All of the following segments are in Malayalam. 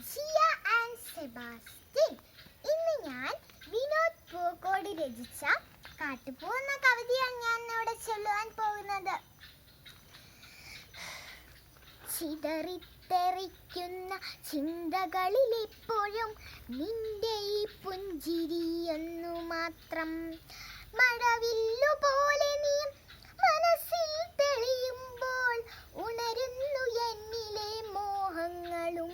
Jiya and Sebastian. ഇന്ന് ഞാൻ വിനോദ് പൂക്കോട് രചിച്ച കാട്ടുപൂ എന്ന കവിതയാണ് ഞാൻ ഇവിടെ ചൊല്ലുവാൻ പോകുന്നത്. ചിതറിത്തെറിക്കുന്ന ചിന്തകളിൽ എപ്പോഴും നിന്റെ ഈ പുഞ്ചിരിയൊന്നു മാത്രം. മഴവില്ലുപോലെ നീ മനസ്സിൽ തെളിയുമ്പോൾ ഉണരുന്നു എന്നിലെ മോഹങ്ങളും.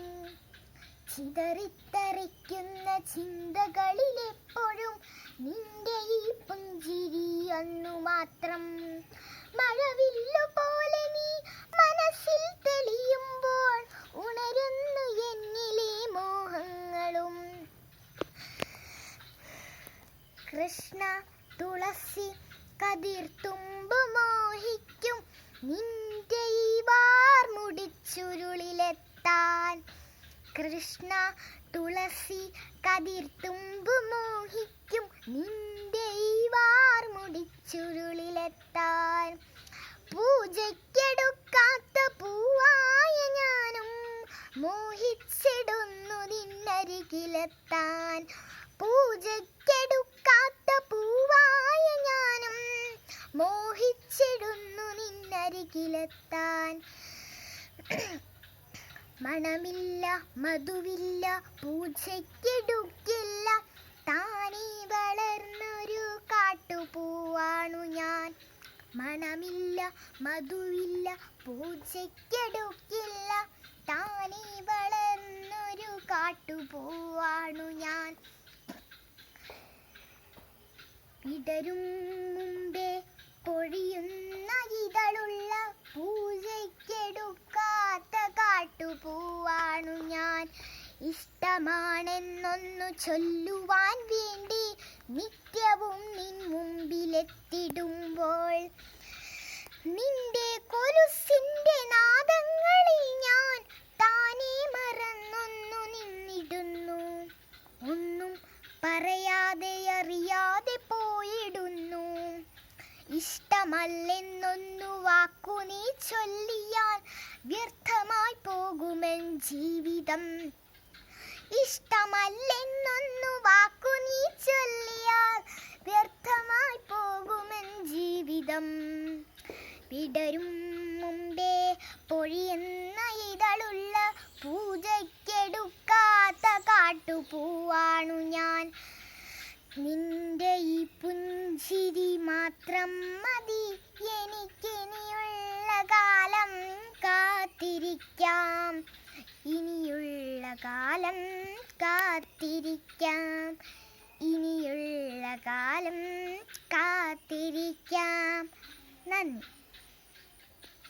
ചിതറിത്തെറിക്കുന്ന ചിന്തകളിൽ എപ്പോഴും നിന്റെ ഈ പുഞ്ചിരിയൊന്നു മാത്രം. മഴവില്ലുപോലെ നീ മനസ്സിൽ തെളിയുമ്പോൾ ഉണരുന്നു എന്നിലെ മോഹങ്ങളും. കൃഷ്ണ തുളസി കതിർത്തുമ്പ് മോഹിക്കും നിന്റെ ഈ വാർമുടിച്ചുരുളിലെത്താൻ. കൃഷ്ണ തുളസി കതിർത്തുമ്പ് മോഹിക്കും നിന്റെ ഈ വാർമുടിച്ചുരുളിലെത്താൻ. പൂജയ്ക്കെടുക്കാത്ത പൂവായ ഞാനും മോഹിച്ചിടുന്നു നിന്നരികിലെത്താൻ. പൂജയ്ക്കെടുക്കാത്ത പൂവായ ഞാനും മോഹിച്ചിടുന്നു നിന്നരികിലെത്താൻ. മണമില്ല മധുവില്ല പൂജയ്ക്കെടുക്കില്ല താനേ വളർന്നൊരു കാട്ടുപൂവാണു ഞാൻ. മണമില്ല മധുവില്ല പൂജയ്ക്കെടുക്കില്ല താനേ വളർന്നൊരു കാട്ടുപൂവാണു ഞാൻ. വിടരും മുമ്പേ പൊഴിയുന്ന ഇതളുള്ള പൂജയ്ക്കെടുക്കാത്ത കാട്ടുപൂവാണു ഞാൻ. ഇഷ്ടമാണെന്നൊന്നു ചൊല്ലുവാൻ വേണ്ടി നിത്യവും നിൻ മുമ്പിലെത്തിടുമ്പോൾ നിന്റെ കൊലുസിന്റെ നാദങ്ങളിൽ ഞാൻ താനേ മറന്നൊന്നു നിന്നിടുന്നു. ഒന്നും പറയാതെ അറിയാതെ പോയിടുന്നു. ഇഷ്ടമല്ലെന്നൊന്നു വാക്കു നീ ചൊല്ലിയാൽ വ്യർത്ഥമായി പോകുമെൻ ജീവിതം. ഇഷ്ടമല്ലെന്നൊന്നു വാക്കു നീ ചൊല്ലിയാൽ വ്യർത്ഥമായി പോകുമെൻ ജീവിതം. വിടരും മുമ്പേ പൊഴിയുന്ന ഇതളുള്ള പൂജയ്ക്കെടുക്കാത്ത കാട്ടുപൂവാണു ഞാൻ. നിന്റെ ഈ പുഞ്ചിരി മാത്രം മതി എനിക്കിനിയുള്ള കാലം കാത്തിരിക്കാം. ഇനിയുള്ള കാലം കാത്തിരിക്കാം. ഇനിയുള്ള കാലം കാത്തിരിക്കാം. നന്ദി.